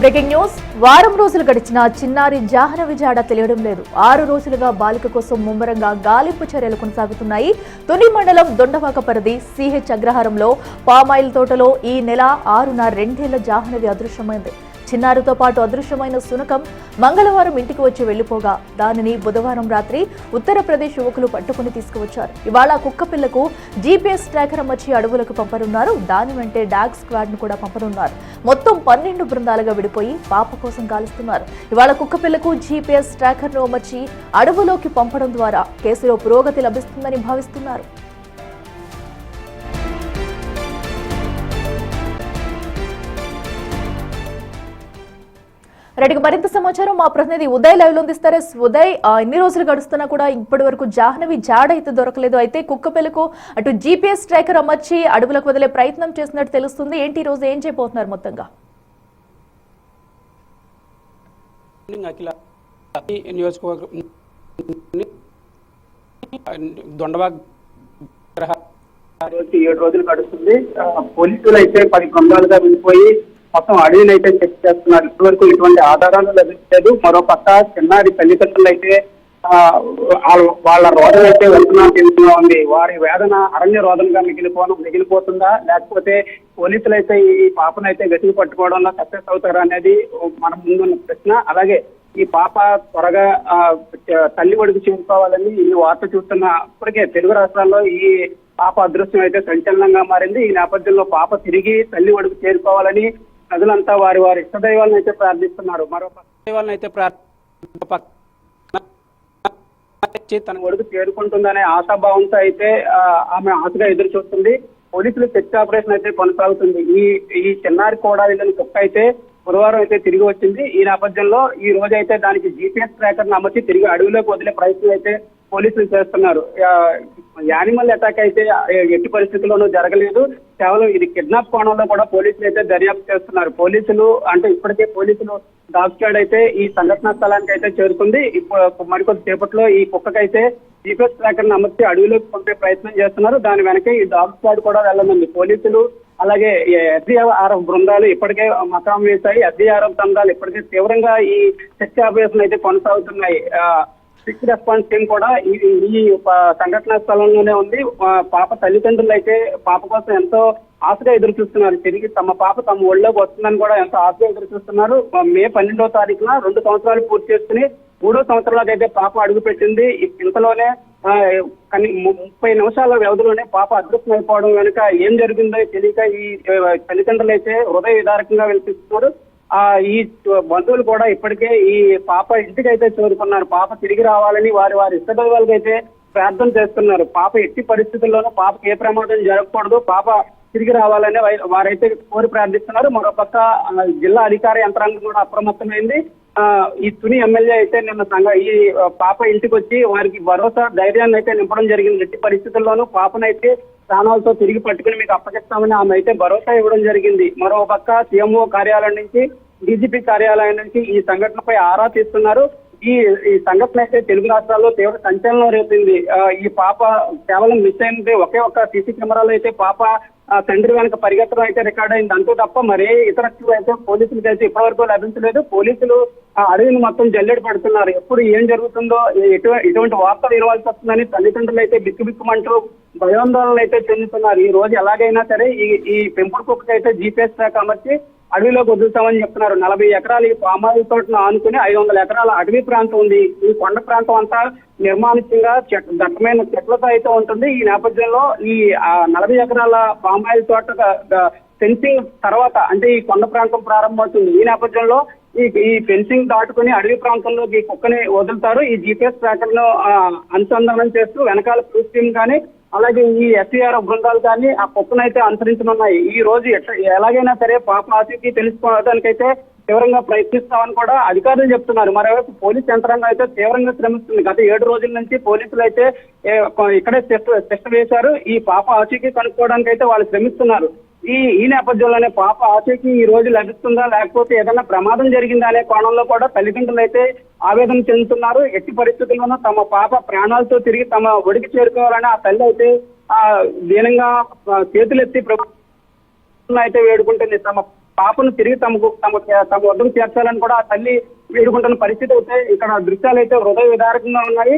Breaking news. వారం రోజులు గడిచిన చిన్నారి జాహ్నవి జాడ తెలియడం లేదు. 6 రోజులుగా బాలిక కోసం ముమ్మరంగా గాలింపు చర్యలు కొనసాగుతున్నాయి. తుని మండలం దొండవాక పరిధి సిహెచ్ అగ్రహారంలో పామాయిల్ తోటలో ఈ నెల 6న 2 ఏళ్ల జాహ్నవి అదృశ్యమైంది. చిన్నారితో పాటు అదృశ్యమైన సునకం మంగళవారం ఇంటికి వచ్చి వెళ్లిపోగా దానిని బుధవారం రాత్రి ఉత్తరప్రదేశ్ యువకులు పట్టుకుని తీసుకువచ్చారు. ఇవాళ కుక్క పిల్లకు జీపీఎస్ ట్రాకర్ అమర్చి అడవులకు పంపనున్నారు. దాని వెంటే డాగ్ స్క్వాడ్ ను కూడా పంపనున్నారు. మొత్తం 12 బృందాలుగా విడిపోయి పాప కోసం గాలిస్తున్నారు. ఇవాళ కుక్క పిల్లకు జీపీఎస్ ట్రాకర్ ను అమర్చి అడవులోకి పంపడం ద్వారా కేసులో పురోగతి లభిస్తుందని భావిస్తున్నారు. రెడ్డికి మరింత సమాచారం మా ప్రతినిధి ఉదయ్ లైవ్ లో అందిస్తారు. ఉదయ్, ఎన్ని రోజులు గడుస్తున్నా కూడా ఇప్పటి వరకు జాహ్నవి జాడ అయితే దొరకలేదు. అయితే కుక్కపిల్లకు అటు జీపీఎస్ ట్రాకర్ అమర్చి అడవులకు వదిలే ప్రయత్నం చేసినట్టు తెలుస్తుంది. ఏంటి ఈ రోజు ఏం చేయబోతున్నారు మొత్తంగా? రోజు 7 రోజులు గడుస్తుంది. పోలీసులు అయితే 10 బృందాలుగా వెళ్ళిపోయి మొత్తం అడవిని అయితే చెక్ చేస్తున్నారు. ఇప్పటి వరకు ఎటువంటి ఆధారాలు లభించలేదు. మరో పక్క చిన్నారి తల్లిదండ్రులు అయితే వాళ్ళ రోదన అయితే వెళ్తున్నా ఉంది. వారి వేదన అరణ్య రోదనగా మిగిలిపోతుందా, లేకపోతే పోలీసులు అయితే ఈ పాపనైతే వెతికి పట్టుకోవడంలో సక్సెస్ అవుతారా అనేది మన ముందున్న ప్రశ్న. అలాగే ఈ పాప త్వరగా తల్లి ఒడికి చేరుకోవాలని ఈ వార్త చూస్తున్న ఇప్పటికే తెలుగు రాష్ట్రాల్లో ఈ పాప అదృశ్యం అయితే సంచలనంగా మారింది. ఈ నేపథ్యంలో పాప తిరిగి తల్లి ఒడికి చేరుకోవాలని ప్రజలంతా వారి ఇష్టదైవాలను అయితే ప్రార్థిస్తున్నారు. మరో దైవాలను అయితే తన ఒడికి చేరుకుంటుందనే ఆశాభావంతో అయితే ఆమె ఆశగా ఎదురు చూస్తుంది. పోలీసులు సెర్చ్ ఆపరేషన్ అయితే కొనసాగుతుంది. ఈ చిన్నారి కూడా వీళ్ళని కుక్క అయితే బుధవారం అయితే తిరిగి వచ్చింది. ఈ నేపథ్యంలో ఈ రోజు అయితే దానికి జీపీఎస్ ట్రాకర్ అమర్చి తిరిగి అడవిలోకి వదిలే ప్రయత్నం అయితే పోలీసులు చేస్తున్నారు. యానిమల్ అటాక్ అయితే ఎట్టి పరిస్థితుల్లోనూ జరగలేదు. కేవలం ఇది కిడ్నాప్ కోణంలో కూడా పోలీసులు అయితే దర్యాప్తు చేస్తున్నారు. పోలీసులు అంటే ఇప్పటికే పోలీసులు డాగ్ స్క్వాడ్ అయితే ఈ సంఘటనా స్థలానికి అయితే చేరుకుంది. ఇప్పుడు మరికొద్ది సేపట్లో ఈ కుక్కకైతే జీపీఎస్ ట్రాకర్ అమర్చి అడవిలోకి పంపే ప్రయత్నం చేస్తున్నారు. దాని వెనకే ఈ డాగ్ స్క్వాడ్ కూడా వెళ్ళనుంది. పోలీసులు అలాగే ఎస్డీఆర్ఎఫ్ బృందాలు ఇప్పటికే మకాం వేశాయి. ఎస్డీఆర్ఎఫ్ బృందాలు ఇప్పటికే తీవ్రంగా ఈ సెర్చ్ ఆపరేషన్ అయితే కొనసాగుతున్నాయి. క్విక్ రెస్పాన్స్ టీం కూడా ఈ సంఘటనా స్థలంలోనే ఉంది. పాప తల్లిదండ్రులు అయితే పాప కోసం ఎంతో ఆశగా ఎదురు చూస్తున్నారు. తిరిగి తమ పాప తమ ఒళ్ళోకి వస్తుందని కూడా ఎంతో ఆశగా ఎదురు చూస్తున్నారు. మే 12వ తారీఖున 2 సంవత్సరాలు పూర్తి చేసుకుని 3వ సంవత్సరంలోకి అయితే పాప అడుగు పెట్టింది. ఇంతలోనే 30 నిమిషాల వ్యవధిలోనే పాప అదృశ్యం అయిపోవడం వెనుక ఏం జరిగిందో తెలియక ఈ తల్లిదండ్రులు అయితే హృదయ విదారకంగా వెళ్తున్నారు. ఈ బంధువులు కూడా ఇప్పటికే ఈ పాప ఇంటికి అయితే చేరుకున్నారు. పాప తిరిగి రావాలని వారి ఇష్టదైవాలకు అయితే ప్రార్థన చేస్తున్నారు. పాప ఎట్టి పరిస్థితుల్లోనూ పాపకి ఏ ప్రమాదం జరగకూడదు, పాప తిరిగి రావాలని వారైతే కోరి ప్రార్థిస్తున్నారు. మరోపక్క జిల్లా అధికార యంత్రాంగం కూడా అప్రమత్తమైంది. ఈ తుని ఎమ్మెల్యే అయితే నిన్న ఈ పాప ఇంటికి వచ్చి వారికి భరోసా ధైర్యాన్ని అయితే నింపడం జరిగింది. ఎట్టి పరిస్థితుల్లోనూ పాపనైతే ప్రాణాలతో తిరిగి పట్టుకుని మీకు అప్పగిస్తామని ఆమె అయితే భరోసా ఇవ్వడం జరిగింది. మరో పక్క సీఎంఓ కార్యాలయం నుంచి డీజీపీ కార్యాలయం నుంచి ఈ సంఘటనపై ఆరా తీస్తున్నారు. ఈ సంఘటన అయితే తెలుగు రాష్ట్రాల్లో తీవ్ర సంచలనం రేపింది. ఈ పాప కేవలం మిస్ అయింది. ఒకే ఒక్క సీసీ కెమెరాలో అయితే పాప తండ్రి వెనక పరిగెత్తడం అయితే రికార్డ్ అయింది. అంతే తప్ప మరే ఇతర అయితే పోలీసులకు అయితే ఇప్పటివరకు లభించలేదు. పోలీసులు అడవిని మొత్తం జల్లెడ పడుతున్నారు. ఎప్పుడు ఏం జరుగుతుందో ఇటువంటి వార్తలు వినవలసి వస్తుందని తల్లిదండ్రులు అయితే బిక్కుబిక్కుమంటూ భయాందోళనలు అయితే చెందుతున్నారు. ఈ రోజు ఎలాగైనా సరే ఈ పెంపుడు కుక్కకి అయితే జీపీఎస్ ట్రాక్ అమర్చి అడవిలోకి వదులుతామని చెప్తున్నారు. 40 ఎకరాలు ఈ పామాయిల్ తోటను ఆనుకుని 500 ఎకరాల అడవి ప్రాంతం ఉంది. ఈ కొండ ప్రాంతం అంతా నిర్మానుష్యంగా దట్టమైన చెట్లతో అయితే ఉంటుంది. ఈ నేపథ్యంలో ఈ 40 ఎకరాల పామాయిల్ తోట ఫెన్సింగ్ తర్వాత అంటే ఈ కొండ ప్రాంతం ప్రారంభమవుతుంది. ఈ నేపథ్యంలో ఈ ఫెన్సింగ్ దాటుకుని అడవి ప్రాంతంలోకి ఈ కుక్కని వదులుతారు. ఈ జీపీఎస్ ట్రాకర్ ను అనుసంధానం చేస్తూ వెనకాల క్రూజ్ టీమ్ కానీ అలాగే ఈ ఎస్డీఆర్ఎఫ్ బృందాలు కానీ ఆ కుక్కనైతే అనుసరించనున్నాయి. ఈ రోజు ఎలాగైనా సరే పాప ఆచూకీ తెలుసుకోవడానికైతే తీవ్రంగా ప్రయత్నిస్తామని కూడా అధికారులు చెప్తున్నారు. మరోవైపు పోలీస్ యంత్రాంగం అయితే తీవ్రంగా శ్రమిస్తుంది. గత 7 రోజుల నుంచి పోలీసులు అయితే ఇక్కడే టెస్ట్ వేశారు. ఈ పాప ఆచూకీ కనుక్కోవడానికి అయితే వాళ్ళు శ్రమిస్తున్నారు. ఈ నేపథ్యంలోనే పాప ఆచూకీ ఈ రోజు లభిస్తుందా, లేకపోతే ఏదైనా ప్రమాదం జరిగిందా అనే కోణంలో కూడా తల్లిదండ్రులు అయితే ఆవేదన చెందుతున్నారు. ఎట్టి పరిస్థితుల్లోనూ తమ పాప ప్రాణాలతో తిరిగి తమ ఒడికి చేరుకోవాలని ఆ తల్లి అయితే దీనంగా చేతులెత్తి ప్రభుత్వం అయితే వేడుకుంటుంది. తమ పాపను తిరిగి తమ వద్దకు చేర్చాలని కూడా ఆ తల్లి వేడుకుంటున్న పరిస్థితి అయితే ఇక్కడ దృశ్యాలు అయితే హృదయ విదారకంగా ఉన్నాయి.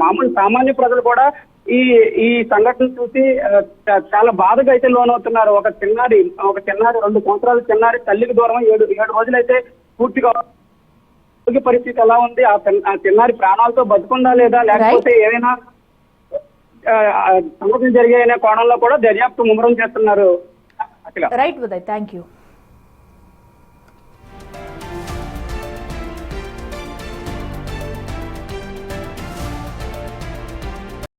మామూలు సామాన్య ప్రజలు కూడా ఈ సంఘటన చూసి చాలా బాధగా అయితే లోనవుతున్నారు. ఒక చిన్నారి 2 సంవత్సరాల చిన్నారి తల్లికి దూరం 7 రోజులైతే పూర్తిగా పరిస్థితి ఎలా ఉంది, ఆ చిన్నారి ప్రాణాలతో బతుకుందా లేదా, లేకపోతే ఏమైనా సంఘటన జరిగాయనే కోణంలో కూడా దర్యాప్తు ముమ్మరం చేస్తున్నారు. Right Uday, thank you.